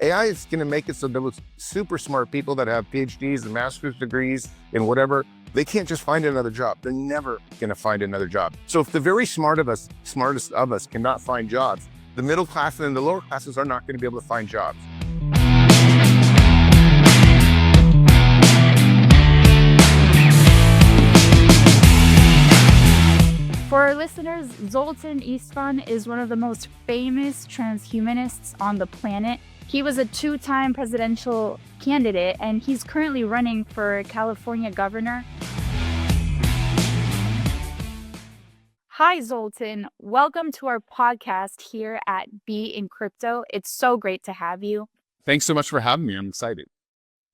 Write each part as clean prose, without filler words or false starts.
AI is going to make it so those super smart people that have PhDs and master's degrees in whatever, they can't just find another job. They're never going to find another job. So if the very smartest of us cannot find jobs, the middle class and the lower classes are not going to be able to find jobs. For our listeners, Zoltan Istvan is one of the most famous transhumanists on the planet. He was a two-time presidential candidate, and he's currently running for California governor. Hi, Zoltan. Welcome to our podcast here at BeInCrypto. It's so great to have you. Thanks so much for having me. I'm excited.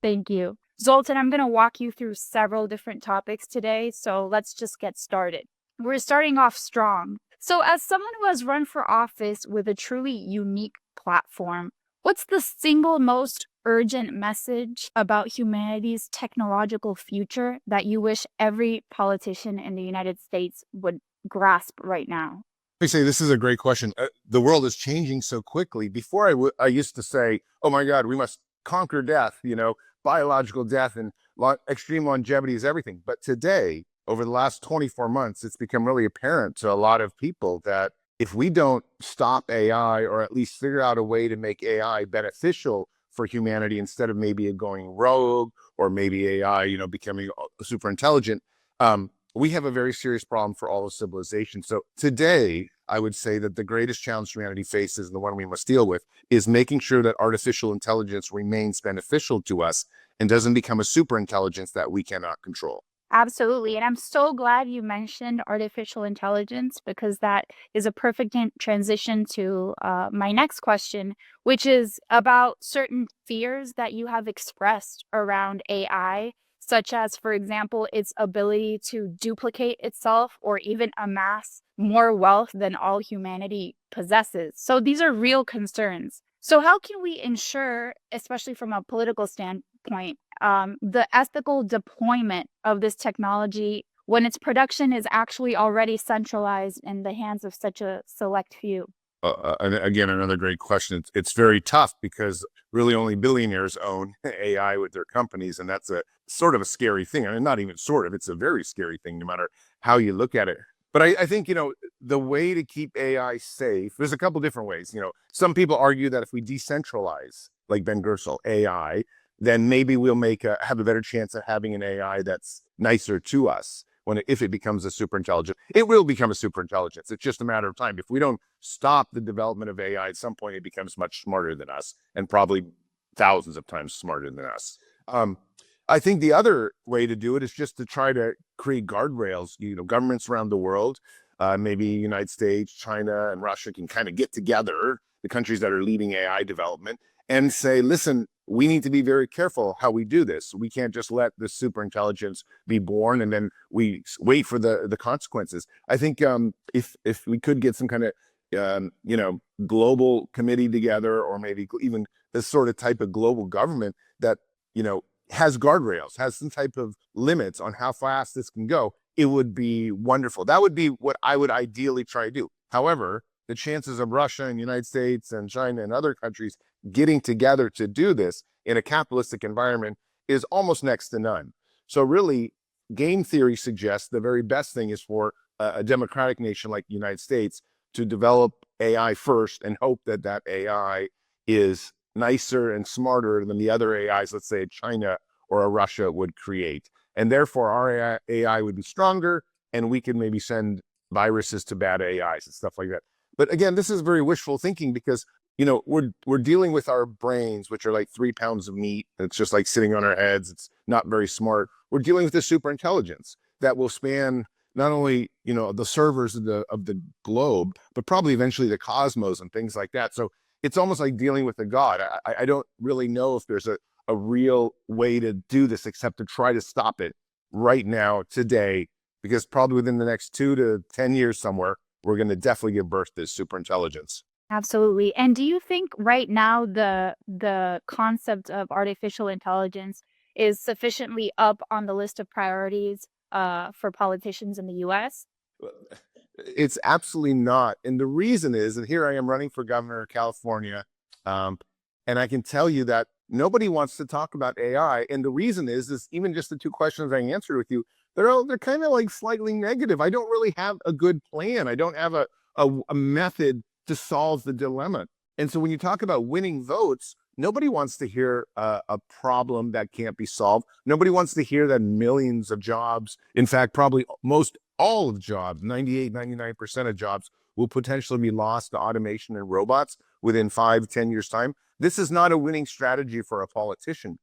Thank you. Zoltan, I'm going to walk you through several different topics today, so let's just get started. We're starting off strong. So as someone who has run for office with a truly unique platform, what's the single most urgent message about humanity's technological future that you wish every politician in the United States would grasp right now? I say this is a great question. The world is changing so quickly. Before I used to say, oh my God, we must conquer death, biological death and extreme longevity is everything. But today, over the last 24 months, it's become really apparent to a lot of people that if we don't stop AI, or at least figure out a way to make AI beneficial for humanity instead of maybe it going rogue or maybe AI, becoming super intelligent, we have a very serious problem for all of civilization. So today, I would say that the greatest challenge humanity faces, and the one we must deal with, is making sure that artificial intelligence remains beneficial to us and doesn't become a super intelligence that we cannot control. Absolutely. And I'm so glad you mentioned artificial intelligence, because that is a perfect transition to my next question, which is about certain fears that you have expressed around AI, such as, for example, its ability to duplicate itself or even amass more wealth than all humanity possesses. So these are real concerns. So how can we ensure, especially from a political standpoint, the ethical deployment of this technology when its production is actually already centralized in the hands of such a select few? And again, another great question. It's very tough because really only billionaires own AI with their companies. And that's a sort of a scary thing. I mean, not even sort of, it's a very scary thing, no matter how you look at it. But I think, the way to keep AI safe, there's a couple different ways. Some people argue that if we decentralize, like Ben Gersel, AI, then maybe we'll have a better chance of having an AI that's nicer to us if it becomes a super intelligent. It will become a super intelligence. It's just a matter of time. If we don't stop the development of AI, at some point it becomes much smarter than us, and probably thousands of times smarter than us. I think the other way to do it is just to try to create guardrails. Governments around the world, maybe United States, China, and Russia can kind of get together, the countries that are leading AI development, and say, listen, we need to be very careful how we do this. We can't just let the super intelligence be born and then we wait for the consequences. I think if we could get some kind of global committee together, or maybe even this sort of type of global government that has guardrails, has some type of limits on how fast this can go, it would be wonderful. That would be what I would ideally try to do. However, the chances of Russia and United States and China and other countries getting together to do this in a capitalistic environment is almost next to none. So really, game theory suggests the very best thing is for a democratic nation like the United States to develop AI first and hope that that AI is nicer and smarter than the other AIs, let's say China or a Russia would create. And therefore our AI would be stronger, and we could maybe send viruses to bad AIs and stuff like that. But again, this is very wishful thinking because, we're dealing with our brains, which are like 3 pounds of meat. It's just like sitting on our heads. It's not very smart. We're dealing with a super intelligence that will span not only, the servers of the globe, but probably eventually the cosmos and things like that. So it's almost like dealing with a god. I don't really know if there's a real way to do this except to try to stop it right now, today, because probably within the next 2 to 10 years somewhere, we're going to definitely give birth to super intelligence. Absolutely. And do you think right now the concept of artificial intelligence is sufficiently up on the list of priorities for politicians in the US? It's absolutely not. And the reason is, and here I am running for governor of California, And I can tell you that nobody wants to talk about AI. And the reason is even just the two questions I answered with you, they're kind of like slightly negative. I don't really have a good plan. I don't have a method to solve the dilemma. And so when you talk about winning votes, nobody wants to hear a problem that can't be solved. Nobody wants to hear that millions of jobs, in fact, probably most all of jobs, 98, 99% of jobs will potentially be lost to automation and robots within 5, 10 years time. This is not a winning strategy for a politician.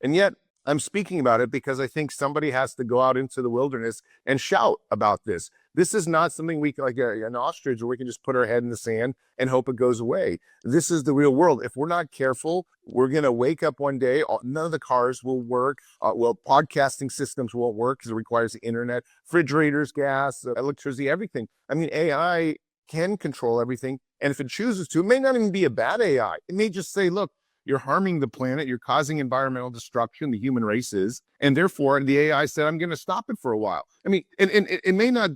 And yet I'm speaking about it because I think somebody has to go out into the wilderness and shout about this. This is not something we can, like an ostrich, where we can just put our head in the sand and hope it goes away. This is the real world. If we're not careful, we're going to wake up one day, none of the cars will work. Podcasting systems won't work because it requires the internet, refrigerators, gas, electricity, everything. I mean, AI can control everything. And if it chooses to, it may not even be a bad AI. It may just say, look, you're harming the planet, you're causing environmental destruction, the human race is, and therefore the AI said, I'm going to stop it for a while. I mean, and it may not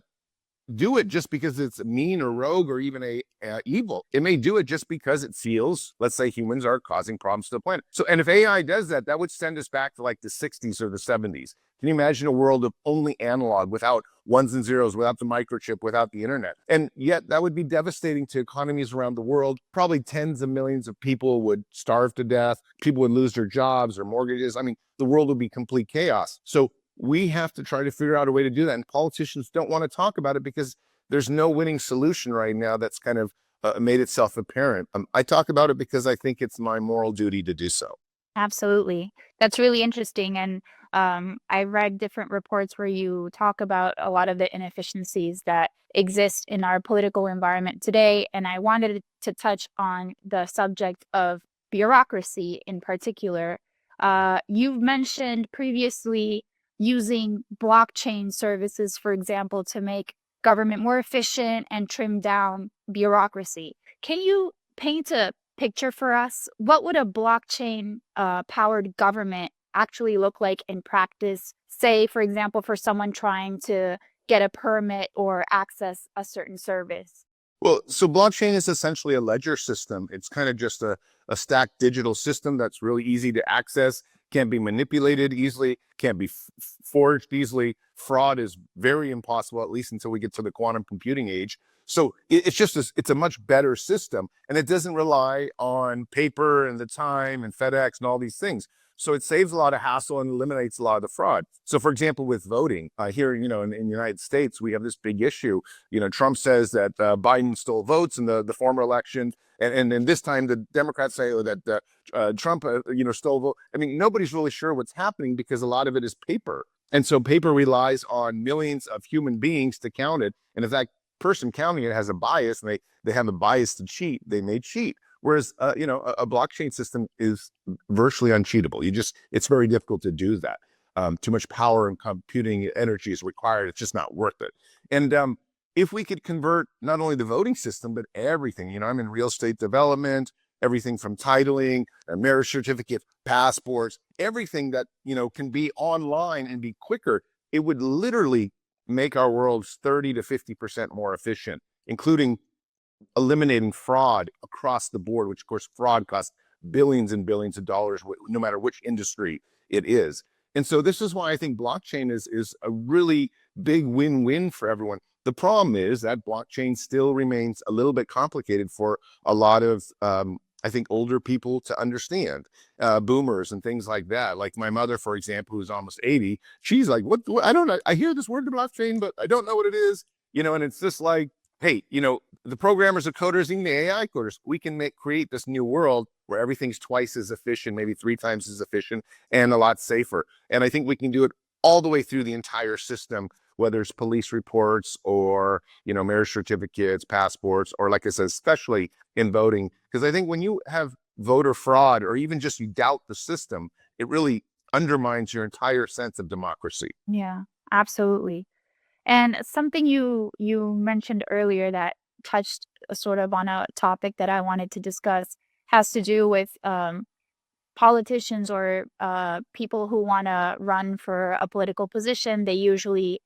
do it just because it's mean or rogue or even evil. It may do it just because it feels, let's say, humans are causing problems to the planet. So, and if AI does that, that would send us back to like the 60s or the 70s. Can you imagine a world of only analog, without ones and zeros, without the microchip, without the internet? And yet that would be devastating to economies around the world. Probably tens of millions of people would starve to death. People would lose their jobs or mortgages. I mean, the world would be complete chaos. So we have to try to figure out a way to do that. And politicians don't want to talk about it because there's no winning solution right now that's kind of made itself apparent. I talk about it because I think it's my moral duty to do so. Absolutely. That's really interesting. And I read different reports where you talk about a lot of the inefficiencies that exist in our political environment today. And I wanted to touch on the subject of bureaucracy in particular. You've mentioned previously using blockchain services, for example, to make government more efficient and trim down bureaucracy. Can you paint a picture for us? What would a blockchain powered government actually look like in practice? Say, for example, for someone trying to get a permit or access a certain service. Well, so blockchain is essentially a ledger system. It's kind of just a stacked digital system that's really easy to access, can't be manipulated easily, can't be forged easily. Fraud is very impossible, at least until we get to the quantum computing age. So it's just it's a much better system, and it doesn't rely on paper and the time and FedEx and all these things. So it saves a lot of hassle and eliminates a lot of the fraud. So, for example, with voting here, in the United States, we have this big issue. Trump says that Biden stole votes in the former election, and then this time the Democrats say that Trump, stole vote. I mean, nobody's really sure what's happening because a lot of it is paper, and so paper relies on millions of human beings to count it. And if that person counting it has a bias, and they have a bias to cheat, they may cheat. Whereas, a blockchain system is virtually uncheatable. It's very difficult to do that. Too much power and computing energy is required. It's just not worth it. And if we could convert not only the voting system, but everything, I'm in real estate development, everything from titling, marriage certificate, passports, everything that, can be online and be quicker, it would literally make our worlds 30 to 50% more efficient, including eliminating fraud across the board, which of course fraud costs billions and billions of dollars, no matter which industry it is. And so this is why I think blockchain is a really big win-win for everyone. The problem is that blockchain still remains a little bit complicated for a lot of, I think, older people to understand, boomers and things like that. Like my mother, for example, who's almost 80, she's like, what I don't know. I hear this word blockchain, but I don't know what it is, and it's just like, hey, the programmers, the coders, even the AI coders, we can create this new world where everything's twice as efficient, maybe 3 times as efficient, and a lot safer. And I think we can do it all the way through the entire system, whether it's police reports or, marriage certificates, passports, or like I said, especially in voting. Because I think when you have voter fraud, or even just you doubt the system, it really undermines your entire sense of democracy. Yeah, absolutely. And something you mentioned earlier that touched sort of on a topic that I wanted to discuss has to do with politicians or people who want to run for a political position. They usually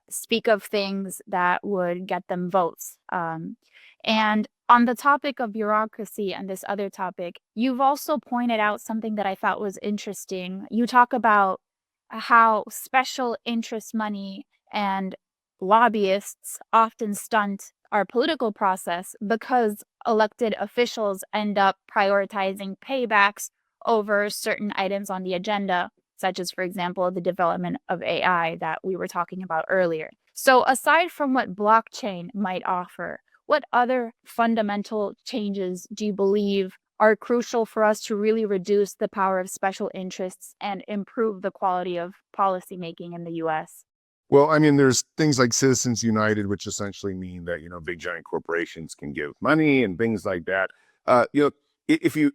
speak of things that would get them votes. And On the topic of bureaucracy and this other topic, you've also pointed out something that I thought was interesting. You talk about how special interest money and lobbyists often stunt our political process because elected officials end up prioritizing paybacks over certain items on the agenda, such as, for example, the development of AI that we were talking about earlier. So, aside from what blockchain might offer, what other fundamental changes do you believe are crucial for us to really reduce the power of special interests and improve the quality of policymaking in the US? Well, I mean, there's things like Citizens United, which essentially mean that, big giant corporations can give money and things like that. If you,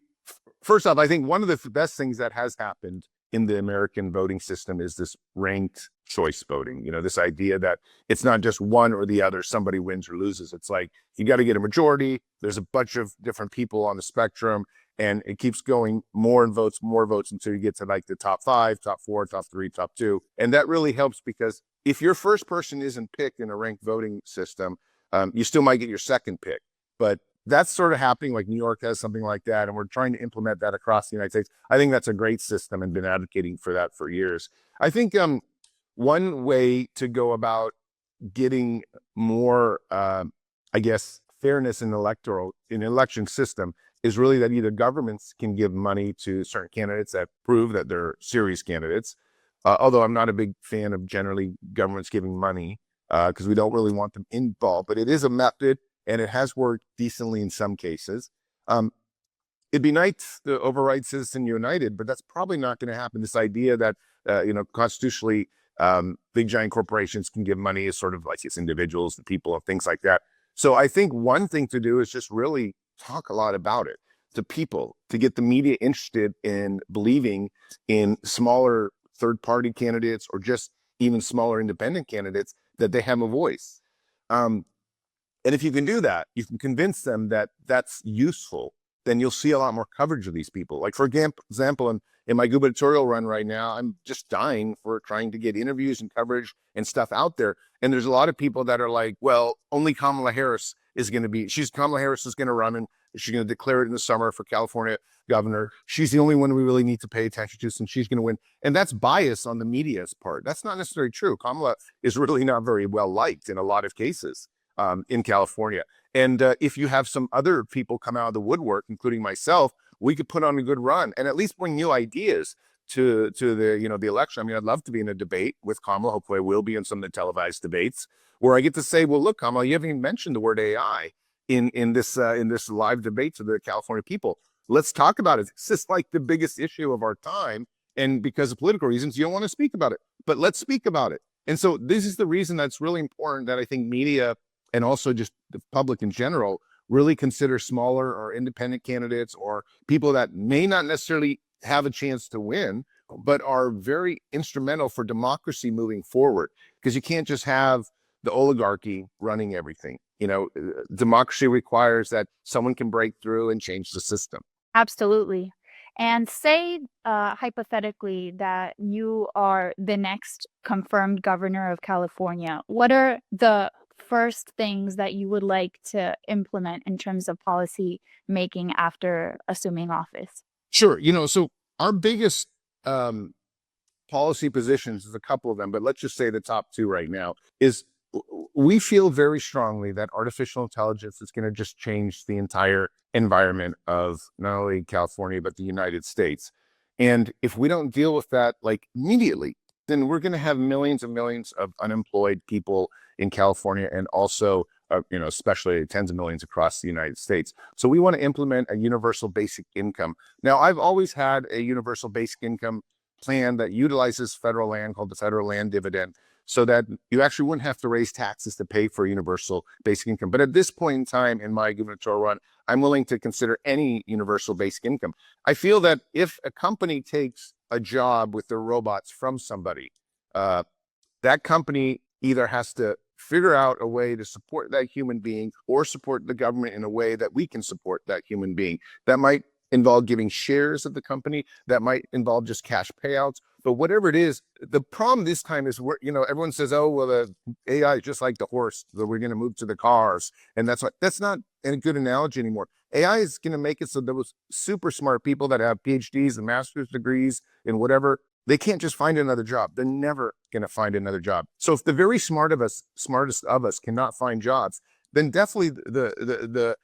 first off, I think one of the best things that has happened in the American voting system is this ranked choice voting. This idea that it's not just one or the other, somebody wins or loses. It's like, you got to get a majority. There's a bunch of different people on the spectrum, and it keeps going more votes until you get to like the top 5, top 4, top 3, top 2. And that really helps because if your first person isn't picked in a ranked voting system, you still might get your second pick. But that's sort of happening. Like New York has something like that, and we're trying to implement that across the United States. I think that's a great system and been advocating for that for years. I think one way to go about getting more, fairness in election system is really that either governments can give money to certain candidates that prove that they're serious candidates. Although I'm not a big fan of generally governments giving money because we don't really want them involved, but it is a method and it has worked decently in some cases. It'd be nice to override Citizen United, but that's probably not going to happen. This idea that, constitutionally, big giant corporations can give money is sort of like it's individuals, the people, and things like that. So I think one thing to do is just really talk a lot about it to people, to get the media interested in believing in smaller third-party candidates or just even smaller independent candidates, that they have a voice. And if you can do that, you can convince them that that's useful, then you'll see a lot more coverage of these people. Like, for example, in my gubernatorial run right now, I'm just dying for trying to get interviews and coverage and stuff out there. And there's a lot of people that are like, well, only Kamala Harris is going to run, and she's going to declare it in the summer for California governor. She's the only one we really need to pay attention to since she's going to win. And that's bias on the media's part. That's not necessarily true. Kamala is really not very well liked in a lot of cases in California. And if you have some other people come out of the woodwork, including myself, we could put on a good run and at least bring new ideas to the election. I mean, I'd love to be in a debate with Kamala. Hopefully I will be in some of the televised debates where I get to say, well, look, Kamala, you haven't even mentioned the word AI in this live debate to the California people. Let's talk about it. This is like the biggest issue of our time. And because of political reasons, you don't want to speak about it, but let's speak about it. And so this is the reason that's really important, that I think media and also just the public in general really consider smaller or independent candidates or people that may not necessarily have a chance to win, but are very instrumental for democracy moving forward. Because you can't just have the oligarchy running everything. Democracy requires that someone can break through and change the system. Absolutely. And say, hypothetically, that you are the next confirmed governor of California. What are the first things that you would like to implement in terms of policy making after assuming office? Sure. So our biggest policy positions is a couple of them, but let's just say the top two right now is we feel very strongly that artificial intelligence is going to just change the entire environment of not only California, but the United States. And if we don't deal with that like immediately, then we're going to have millions and millions of unemployed people in California and also, especially tens of millions across the United States. So we want to implement a universal basic income. Now, I've always had a universal basic income plan that utilizes federal land called the federal land dividend, so that you actually wouldn't have to raise taxes to pay for universal basic income. But at this point in time in my gubernatorial run, I'm willing to consider any universal basic income. I feel that if a company takes a job with their robots from somebody, that company either has to figure out a way to support that human being or support the government in a way that we can support that human being. That might involve giving shares of the company, that might involve just cash payouts. But whatever it is, the problem this time is where, everyone says, oh, well, the AI is just like the horse, that we're going to move to the cars. And that's not a good analogy anymore. AI is going to make it so those super smart people that have PhDs and master's degrees and whatever, they can't just find another job. They're never going to find another job. So if the very smartest of us cannot find jobs, then definitely the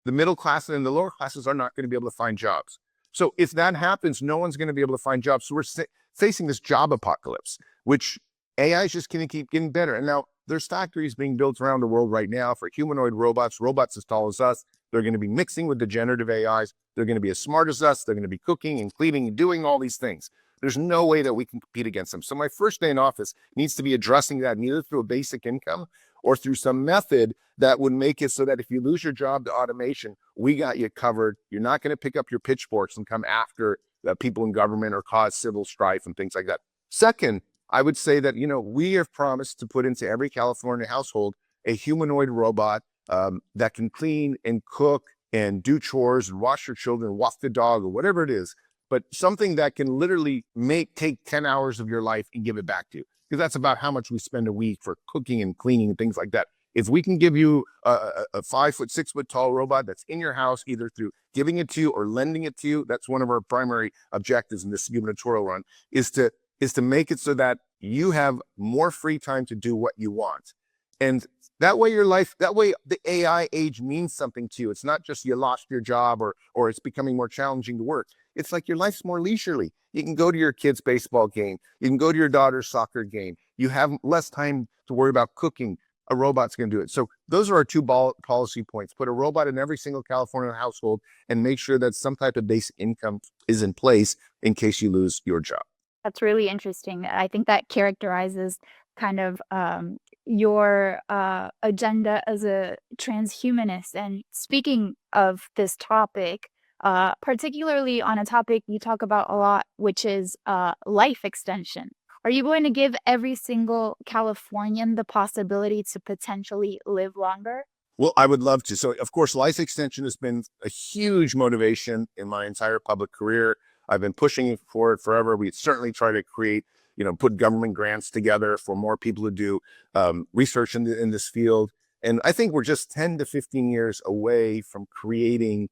middle class and the lower classes are not going to be able to find jobs. So if that happens, no one's going to be able to find jobs. So we're facing this job apocalypse, which AI is just going to keep getting better. And now there's factories being built around the world right now for humanoid robots as tall as us. They're going to be mixing with the generative AIs. They're going to be as smart as us. They're going to be cooking and cleaning and doing all these things. There's no way that we can compete against them. So my first day in office needs to be addressing that, either through a basic income or through some method that would make it so that if you lose your job to automation, we got you covered. You're not going to pick up your pitchforks and come after people in government or cause civil strife and things like that. Second, I would say that, we have promised to put into every California household a humanoid robot that can clean and cook and do chores and wash your children, walk the dog, or whatever it is, but something that can literally take 10 hours of your life and give it back to you. Because that's about how much we spend a week for cooking and cleaning and things like that. If we can give you a 5 foot, 6 foot tall robot that's in your house, either through giving it to you or lending it to you, that's one of our primary objectives in this gubernatorial run, is to make it so that you have more free time to do what you want. And that way the AI age means something to you. It's not just you lost your job or it's becoming more challenging to work. It's like your life's more leisurely. You can go to your kid's baseball game. You can go to your daughter's soccer game. You have less time to worry about cooking. A robot's going to do it. So those are our two policy points. Put a robot in every single California household and make sure that some type of basic income is in place in case you lose your job. That's really interesting. I think that characterizes kind of your agenda as a transhumanist. And speaking of this topic, particularly on a topic you talk about a lot, which is life extension. Are you going to give every single Californian the possibility to potentially live longer? Well, I would love to. So, of course, life extension has been a huge motivation in my entire public career. I've been pushing for it forever. We certainly try to create, put government grants together for more people to do research in this field. And I think we're just 10 to 15 years away from creating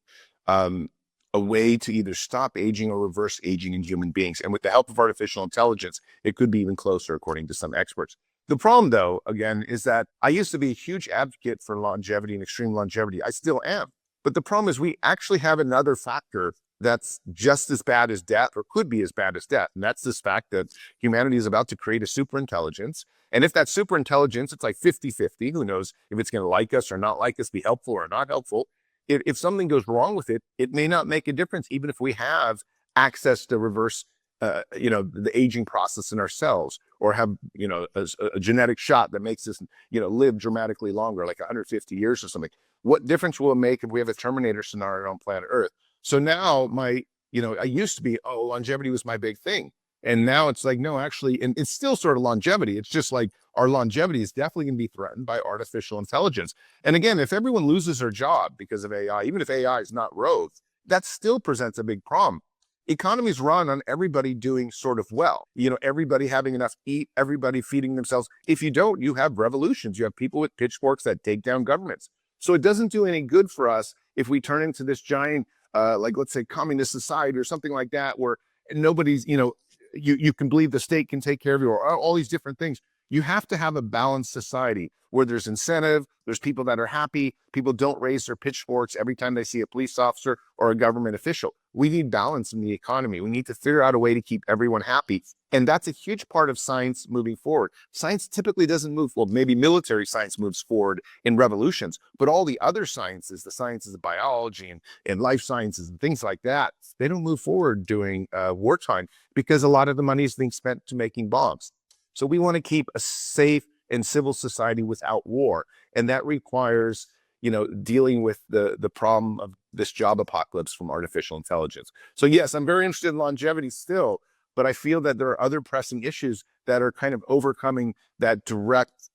a way to either stop aging or reverse aging in human beings. And with the help of artificial intelligence, it could be even closer, according to some experts. The problem, though, again, is that I used to be a huge advocate for longevity and extreme longevity. I still am. But the problem is we actually have another factor that's just as bad as death, or could be as bad as death. And that's this fact that humanity is about to create a superintelligence. And if that superintelligence, it's like 50-50, who knows if it's going to like us or not like us, be helpful or not helpful. If something goes wrong with it, it may not make a difference, even if we have access to reverse, the aging process in our cells, or have, a genetic shot that makes us, live dramatically longer, like 150 years or something. What difference will it make if we have a Terminator scenario on planet Earth? So now I used to be, longevity was my big thing. And now it's like, no, actually, and it's still sort of longevity. It's just like our longevity is definitely going to be threatened by artificial intelligence. And again, if everyone loses their job because of AI, even if AI is not rogue, that still presents a big problem. Economies run on everybody doing sort of well, everybody having enough to eat, everybody feeding themselves. If you don't, you have revolutions. You have people with pitchforks that take down governments. So it doesn't do any good for us if we turn into this giant, let's say, communist society or something like that, where nobody's, you can believe the state can take care of you, or all these different things. You have to have a balanced society where there's incentive, there's people that are happy, people don't raise their pitchforks every time they see a police officer or a government official. We need balance in the economy. We need to figure out a way to keep everyone happy. And that's a huge part of science moving forward. Science typically doesn't move, well, maybe military science moves forward in revolutions, but all the other sciences, the sciences of biology and life sciences and things like that, they don't move forward during wartime because a lot of the money is being spent to making bombs. So we want to keep a safe and civil society without war. And that requires, dealing with the problem of this job apocalypse from artificial intelligence. So yes, I'm very interested in longevity still, but I feel that there are other pressing issues that are kind of overcoming that direct,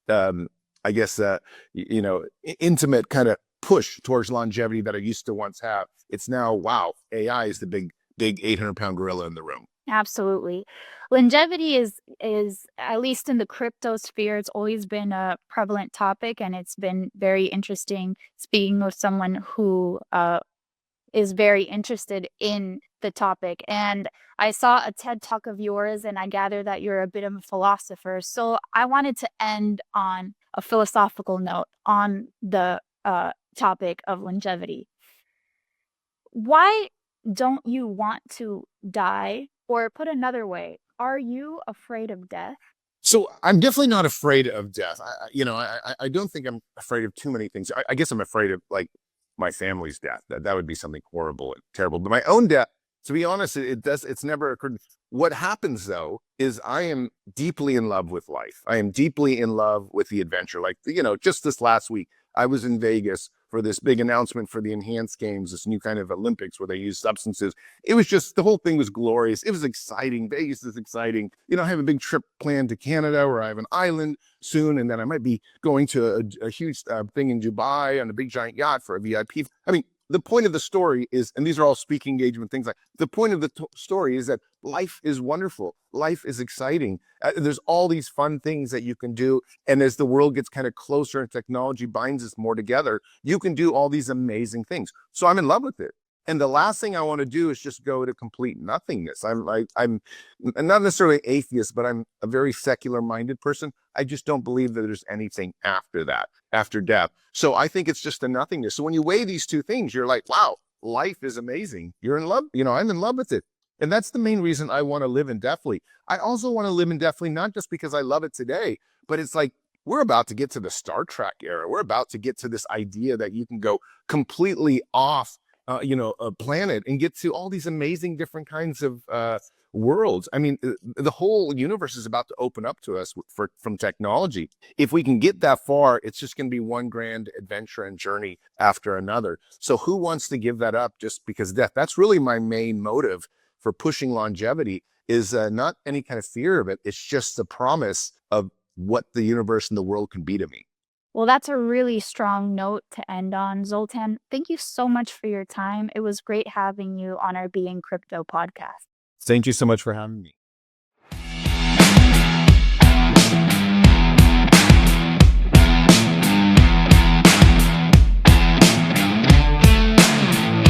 intimate kind of push towards longevity that I used to once have. It's now, wow, AI is the big 800-pound gorilla in the room. Absolutely. Longevity is at least in the crypto sphere, it's always been a prevalent topic, and it's been very interesting speaking with someone who is very interested in the topic. And I saw a TED talk of yours, and I gather that you're a bit of a philosopher. So I wanted to end on a philosophical note on the topic of longevity. Why don't you want to die? Or put another way, are you afraid of death? So I'm definitely not afraid of death. I don't think I'm afraid of too many things. I guess I'm afraid of like my family's death. That would be something horrible and terrible. But my own death, to be honest, it's never occurred. What happens though is I am deeply in love with life. I am deeply in love with the adventure. Like, just this last week, I was in Vegas for this big announcement for the enhanced games, this new kind of Olympics where they use substances. It was just, the whole thing was glorious. It was exciting. Vegas is exciting. I have a big trip planned to Canada where I have an island soon. And then I might be going to a huge thing in Dubai on a big giant yacht for a VIP. I mean, the point of the story is, and these are all speaking engagement things, like the point of the story is that life is wonderful. Life is exciting. There's all these fun things that you can do. And as the world gets kind of closer and technology binds us more together, you can do all these amazing things. So I'm in love with it. And the last thing I want to do is just go to complete nothingness. I'm not necessarily atheist, but I'm a very secular minded person. I just don't believe that there's anything after that, after death. So I think it's just a nothingness. So when you weigh these two things, you're like, wow, life is amazing. You're in love. I'm in love with it. And that's the main reason I want to live indefinitely. I also want to live indefinitely, not just because I love it today, but it's like, we're about to get to the Star Trek era. We're about to get to this idea that you can go completely off a planet and get to all these amazing different kinds of worlds. I mean, the whole universe is about to open up to us from technology. If we can get that far, it's just going to be one grand adventure and journey after another. So who wants to give that up just because of death? That's really my main motive for pushing longevity, is not any kind of fear of it. It's just the promise of what the universe and the world can be to me. Well, that's a really strong note to end on, Zoltan. Thank you so much for your time. It was great having you on our Being Crypto podcast. Thank you so much for having me.